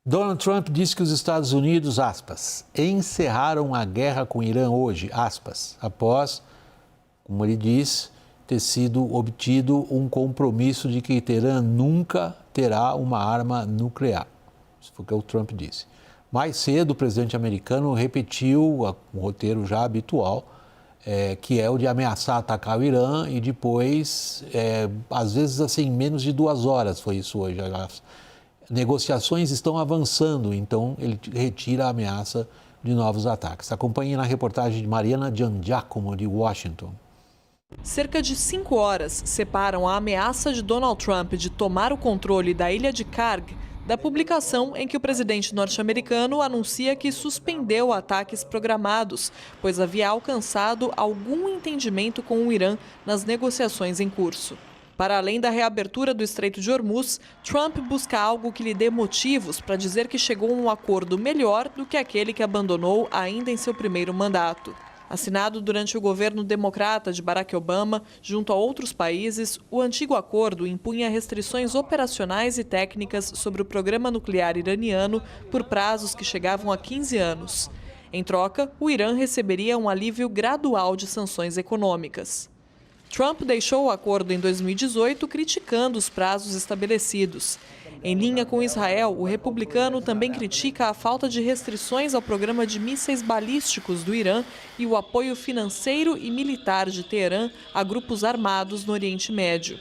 Donald Trump disse que os Estados Unidos, aspas, encerraram a guerra com o Irã hoje, aspas, após, como ele diz, ter sido obtido um compromisso de que Teherã nunca terá uma arma nuclear. Isso foi o que o Trump disse. Mais cedo, o presidente americano repetiu um roteiro já habitual, que é o de ameaçar atacar o Irã e depois, às vezes assim, menos de 2 horas, foi isso hoje. As negociações estão avançando, então ele retira a ameaça de novos ataques. Acompanhe na reportagem de Mariana Giangiacomo, de Washington. Cerca de 5 horas separam a ameaça de Donald Trump de tomar o controle da ilha de Karg da publicação em que o presidente norte-americano anuncia que suspendeu ataques programados, pois havia alcançado algum entendimento com o Irã nas negociações em curso. Para além da reabertura do Estreito de Hormuz, Trump busca algo que lhe dê motivos para dizer que chegou a um acordo melhor do que aquele que abandonou ainda em seu primeiro mandato. Assinado durante o governo democrata de Barack Obama, junto a outros países, o antigo acordo impunha restrições operacionais e técnicas sobre o programa nuclear iraniano por prazos que chegavam a 15 anos. Em troca, o Irã receberia um alívio gradual de sanções econômicas. Trump deixou o acordo em 2018 criticando os prazos estabelecidos. Em linha com Israel, o republicano também critica a falta de restrições ao programa de mísseis balísticos do Irã e o apoio financeiro e militar de Teherã a grupos armados no Oriente Médio.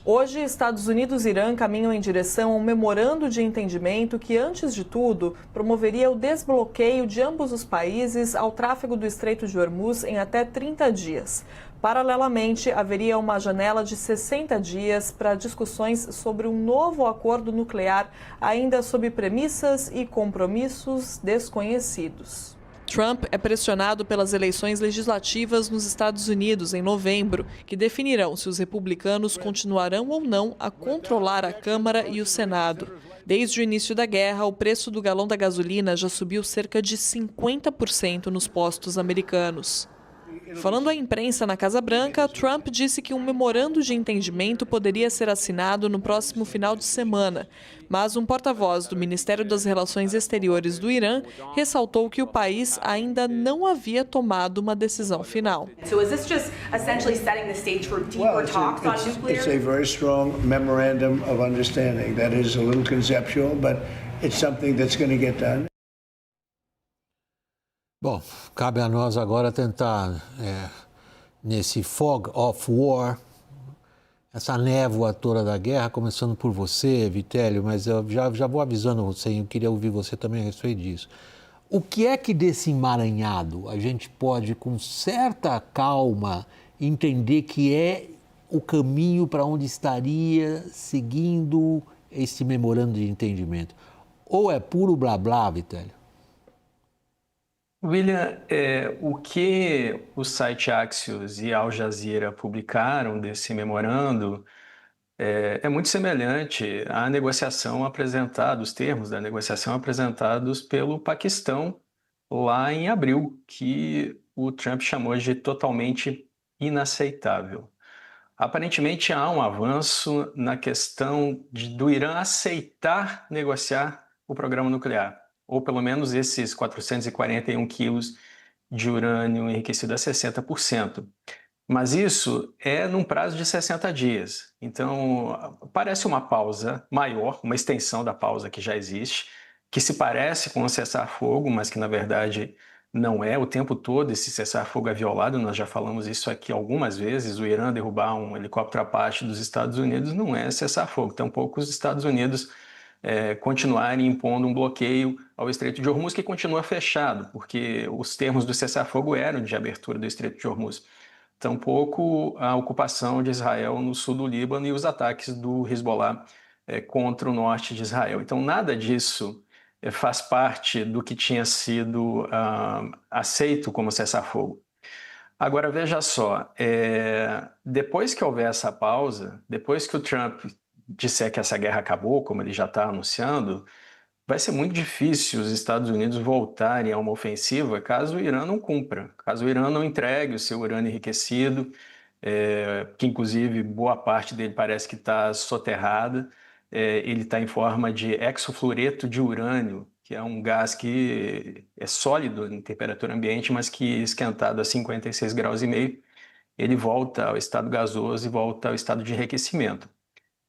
Hoje, Estados Unidos e Irã caminham em direção a um memorando de entendimento que, antes de tudo, promoveria o desbloqueio de ambos os países ao tráfego do Estreito de Hormuz em até 30 dias. Paralelamente, haveria uma janela de 60 dias para discussões sobre um novo acordo nuclear, ainda sob premissas e compromissos desconhecidos. Trump é pressionado pelas eleições legislativas nos Estados Unidos em novembro, que definirão se os republicanos continuarão ou não a controlar a Câmara e o Senado. Desde o início da guerra, o preço do galão da gasolina já subiu cerca de 50% nos postos americanos. Falando à imprensa na Casa Branca, Trump disse que um memorando de entendimento poderia ser assinado no próximo final de semana, mas um porta-voz do Ministério das Relações Exteriores do Irã ressaltou que o país ainda não havia tomado uma decisão final. So is this just essentially setting the stage for deeper talks on nuclear? It's a very strong memorandum of understanding that is a little conceptual, but it's something that's going to get done. Bom, cabe a nós agora tentar, nesse fog of war, essa névoa toda da guerra, começando por você, Vitélio, mas eu já vou avisando você, eu queria ouvir você também a respeito disso. O que é que desse emaranhado a gente pode, com certa calma, entender que é o caminho para onde estaria seguindo esse memorando de entendimento? Ou é puro blá blá, Vitélio? William, o que o site Axios e Al Jazeera publicaram desse memorando é muito semelhante à negociação apresentada, os termos da negociação apresentados pelo Paquistão lá em abril, que o Trump chamou de totalmente inaceitável. Aparentemente há um avanço na questão do Irã aceitar negociar o programa nuclear, ou pelo menos esses 441 quilos de urânio enriquecido a 60%. Mas isso é num prazo de 60 dias. Então, parece uma pausa maior, uma extensão da pausa que já existe, que se parece com um cessar-fogo, mas que, na verdade, não é. O tempo todo esse cessar-fogo é violado, nós já falamos isso aqui algumas vezes. O Irã derrubar um helicóptero Apache dos Estados Unidos não é cessar-fogo, tampouco os Estados Unidos continuarem impondo um bloqueio ao Estreito de Hormuz, que continua fechado, porque os termos do cessar-fogo eram de abertura do Estreito de Hormuz. Tampouco a ocupação de Israel no sul do Líbano e os ataques do Hezbollah contra o norte de Israel. Então, nada disso faz parte do que tinha sido aceito como cessar-fogo. Agora, veja só, depois que houver essa pausa, depois que o Trump disser que essa guerra acabou, como ele já está anunciando, vai ser muito difícil os Estados Unidos voltarem a uma ofensiva caso o Irã não cumpra, caso o Irã não entregue o seu urânio enriquecido, que inclusive boa parte dele parece que está soterrada. ele está em forma de hexafluoreto de urânio, que é um gás que é sólido em temperatura ambiente, mas que esquentado a 56 graus e meio, ele volta ao estado gasoso e volta ao estado de enriquecimento.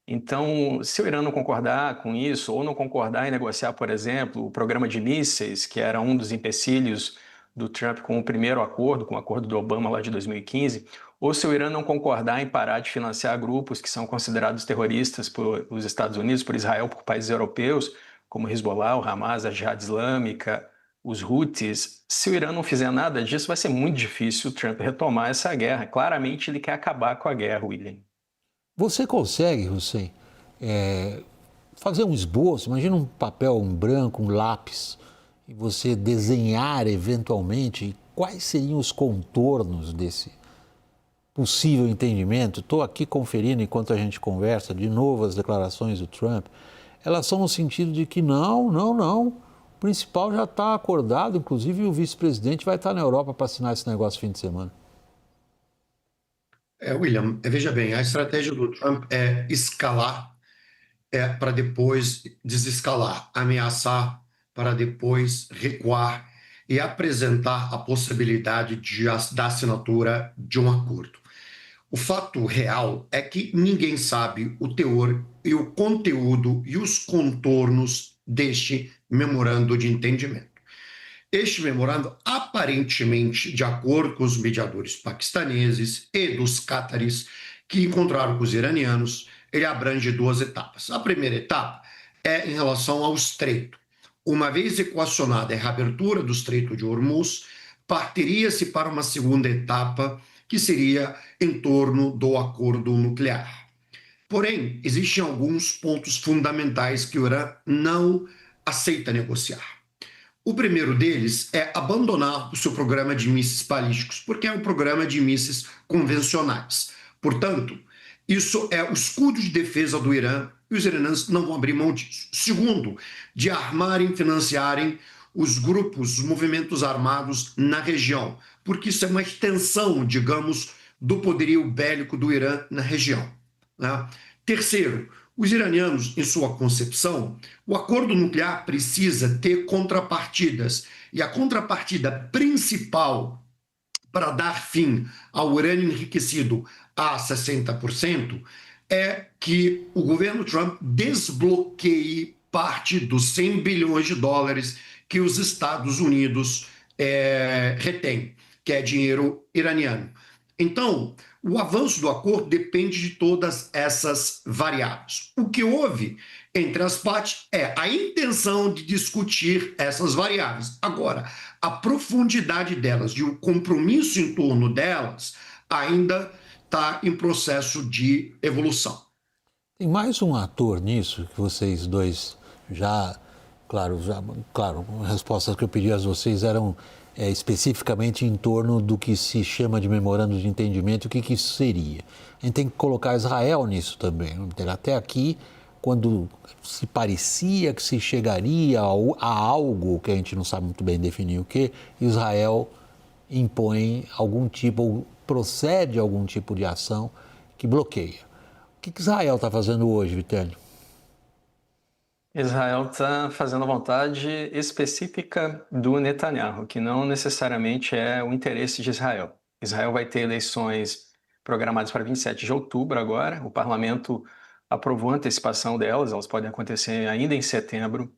Então, se o Irã não concordar com isso, ou não concordar em negociar, por exemplo, o programa de mísseis, que era um dos empecilhos do Trump com o primeiro acordo, com o acordo do Obama lá de 2015, ou se o Irã não concordar em parar de financiar grupos que são considerados terroristas por os Estados Unidos, por Israel, por países europeus, como o Hezbollah, o Hamas, a Jihad Islâmica, os Houthis, se o Irã não fizer nada disso, vai ser muito difícil o Trump retomar essa guerra. Claramente ele quer acabar com a guerra, William. Você consegue, Hussein, fazer um esboço, imagina um papel, um branco, um lápis, e você desenhar eventualmente quais seriam os contornos desse possível entendimento? Estou aqui conferindo enquanto a gente conversa, de novo as declarações do Trump. Elas são no sentido de que não, o principal já está acordado, inclusive o vice-presidente vai estar na Europa para assinar esse negócio no fim de semana. William, veja bem, a estratégia do Trump é escalar para depois desescalar, ameaçar para depois recuar e apresentar a possibilidade da assinatura de um acordo. O fato real é que ninguém sabe o teor e o conteúdo e os contornos deste memorando de entendimento. Este memorando, aparentemente, de acordo com os mediadores paquistaneses e dos cátaris que encontraram com os iranianos, ele abrange duas etapas. A primeira etapa é em relação ao estreito. Uma vez equacionada a reabertura do Estreito de Hormuz, partiria-se para uma segunda etapa, que seria em torno do acordo nuclear. Porém, existem alguns pontos fundamentais que o Irã não aceita negociar. O primeiro deles é abandonar o seu programa de mísseis balísticos, porque é um programa de mísseis convencionais. Portanto, isso é o escudo de defesa do Irã e os iranianos não vão abrir mão disso. Segundo, de armarem, financiarem os grupos, os movimentos armados na região, porque isso é uma extensão, digamos, do poderio bélico do Irã na região, né? Terceiro, os iranianos, em sua concepção, o acordo nuclear precisa ter contrapartidas. E a contrapartida principal para dar fim ao urânio enriquecido a 60% é que o governo Trump desbloqueie parte dos 100 bilhões de dólares que os Estados Unidos retêm, que é dinheiro iraniano. Então, o avanço do acordo depende de todas essas variáveis. O que houve entre as partes é a intenção de discutir essas variáveis. Agora, a profundidade delas e o compromisso em torno delas ainda está em processo de evolução. Tem mais um ator nisso que vocês dois claro, as respostas que eu pedi a vocês eram especificamente em torno do que se chama de memorando de entendimento, o que isso seria. A gente tem que colocar Israel nisso também. Até aqui, quando se parecia que se chegaria a algo que a gente não sabe muito bem definir o que, Israel impõe algum tipo, ou procede a algum tipo de ação que bloqueia. O que Israel está fazendo hoje, Vitélio? Israel está fazendo a vontade específica do Netanyahu, que não necessariamente é o interesse de Israel. Israel vai ter eleições programadas para 27 de outubro agora. O parlamento aprovou a antecipação delas, elas podem acontecer ainda em setembro.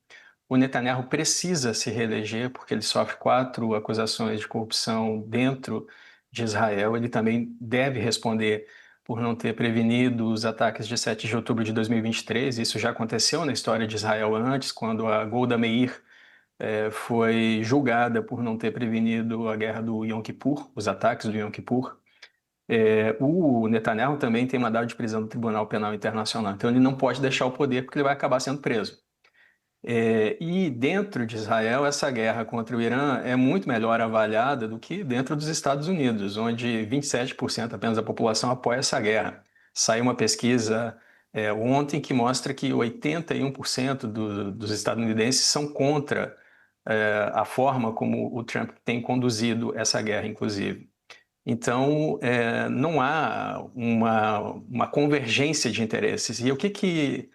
O Netanyahu precisa se reeleger porque ele sofre 4 acusações de corrupção dentro de Israel. Ele também deve responder por não ter prevenido os ataques de 7 de outubro de 2023. Isso já aconteceu na história de Israel antes, quando a Golda Meir foi julgada por não ter prevenido a guerra do Yom Kippur, os ataques do Yom Kippur. O Netanyahu também tem mandado de prisão do Tribunal Penal Internacional, então ele não pode deixar o poder porque ele vai acabar sendo preso. E dentro de Israel, essa guerra contra o Irã é muito melhor avaliada do que dentro dos Estados Unidos, onde 27% apenas da população apoia essa guerra. Saiu uma pesquisa ontem que mostra que 81% dos estadunidenses são contra a forma como o Trump tem conduzido essa guerra, inclusive. Então, não há uma convergência de interesses. E o que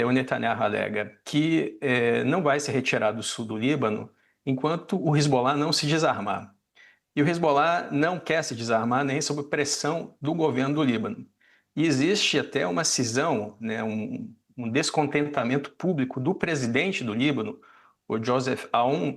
o Netanyahu alega que não vai se retirar do sul do Líbano enquanto o Hezbollah não se desarmar. E o Hezbollah não quer se desarmar nem sob pressão do governo do Líbano. E existe até uma cisão, né, um descontentamento público do presidente do Líbano, o Joseph Aoun,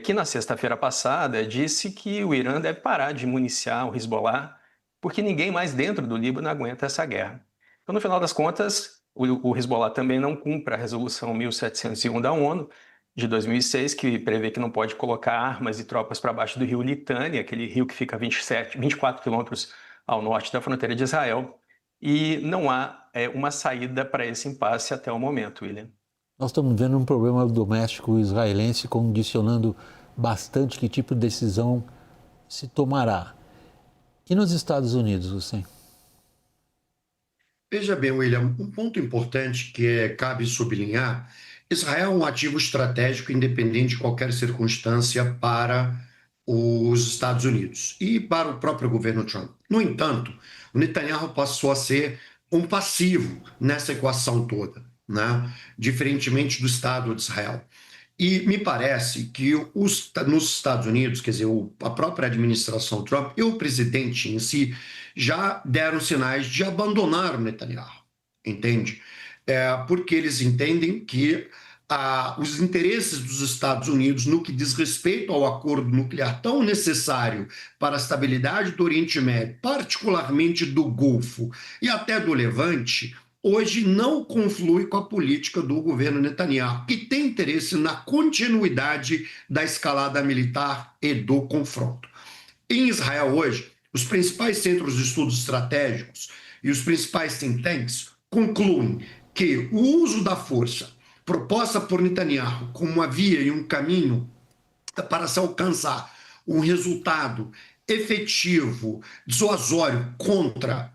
que na sexta-feira passada disse que o Irã deve parar de municiar o Hezbollah, porque ninguém mais dentro do Líbano aguenta essa guerra. Então, no final das contas, o Hezbollah também não cumpre a resolução 1701 da ONU, de 2006, que prevê que não pode colocar armas e tropas para baixo do rio Litani, aquele rio que fica 24 quilômetros ao norte da fronteira de Israel, e não há uma saída para esse impasse até o momento, William. Nós estamos vendo um problema doméstico israelense condicionando bastante que tipo de decisão se tomará. E nos Estados Unidos, você? Veja bem, William, um ponto importante que cabe sublinhar: Israel é um ativo estratégico independente de qualquer circunstância para os Estados Unidos e para o próprio governo Trump. No entanto, o Netanyahu passou a ser um passivo nessa equação toda, né? Diferentemente do Estado de Israel. E me parece que nos Estados Unidos, quer dizer, a própria administração Trump e o presidente em si já deram sinais de abandonar o Netanyahu, entende? Porque eles entendem que os interesses dos Estados Unidos no que diz respeito ao acordo nuclear tão necessário para a estabilidade do Oriente Médio, particularmente do Golfo e até do Levante, hoje não conflui com a política do governo Netanyahu, que tem interesse na continuidade da escalada militar e do confronto. Em Israel hoje, os principais centros de estudos estratégicos e os principais think tanks concluem que o uso da força proposta por Netanyahu como uma via e um caminho para se alcançar um resultado efetivo, dissuasório contra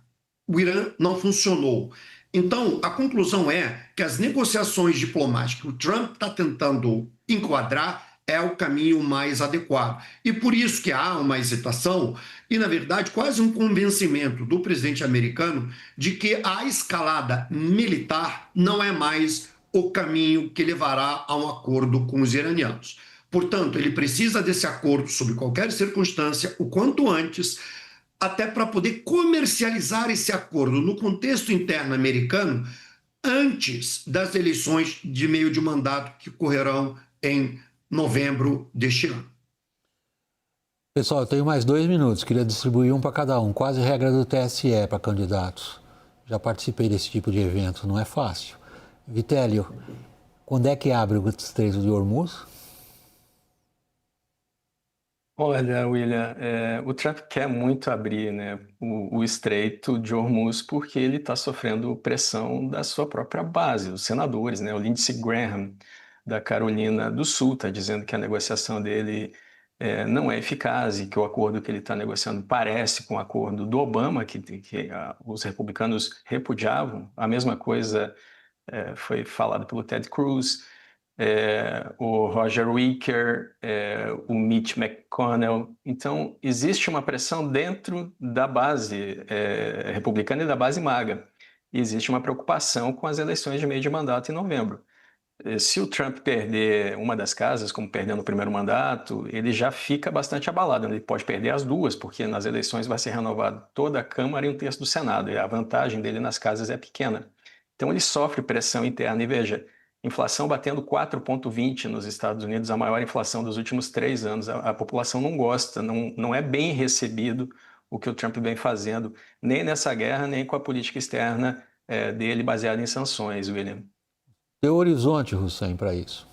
o Irã não funcionou. Então, a conclusão é que as negociações diplomáticas que o Trump está tentando enquadrar é o caminho mais adequado. E por isso que há uma hesitação e, na verdade, quase um convencimento do presidente americano de que a escalada militar não é mais o caminho que levará a um acordo com os iranianos. Portanto, ele precisa desse acordo sob qualquer circunstância, o quanto antes, até para poder comercializar esse acordo no contexto interno americano antes das eleições de meio de mandato que ocorrerão em novembro deste ano. Pessoal, eu tenho mais 2 minutos, queria distribuir um para cada um, quase regra do TSE para candidatos. Já participei desse tipo de evento, não é fácil. Vitélio, quando é que abre o Estreito de Hormuz? Olha, William, o Trump quer muito abrir, né, o Estreito de Hormuz porque ele está sofrendo pressão da sua própria base, os senadores, né? O Lindsey Graham, da Carolina do Sul, está dizendo que a negociação dele não é eficaz e que o acordo que ele está negociando parece com o acordo do Obama, que os republicanos repudiavam. A mesma coisa foi falado pelo Ted Cruz, o Roger Wicker, o Mitch McConnell. Então, existe uma pressão dentro da base republicana e da base MAGA. E existe uma preocupação com as eleições de meio de mandato em novembro. Se o Trump perder uma das casas, como perdeu no primeiro mandato, ele já fica bastante abalado. Ele pode perder as duas, porque nas eleições vai ser renovado toda a Câmara e 1/3 do Senado, e a vantagem dele nas casas é pequena. Então ele sofre pressão interna. E veja, inflação batendo 4,20 nos Estados Unidos, a maior inflação dos últimos 3 anos. A população não gosta, não é bem recebido o que o Trump vem fazendo, nem nessa guerra, nem com a política externa dele baseada em sanções, William. Tem horizonte, Hussein, para isso?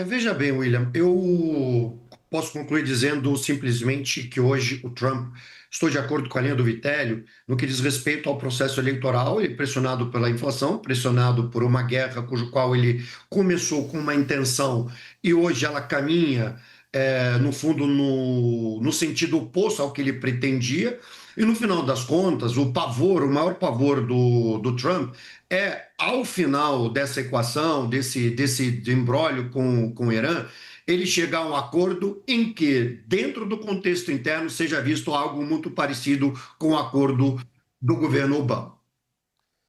Veja bem, William, eu posso concluir dizendo simplesmente que hoje o Trump, estou de acordo com a linha do Vitélio, no que diz respeito ao processo eleitoral, ele pressionado pela inflação, pressionado por uma guerra cujo qual ele começou com uma intenção e hoje ela caminha, no fundo, no sentido oposto ao que ele pretendia. E no final das contas, o maior pavor do Trump ao final dessa equação, desse imbróglio com o Irã, ele chegar a um acordo em que, dentro do contexto interno, seja visto algo muito parecido com o acordo do governo Obama.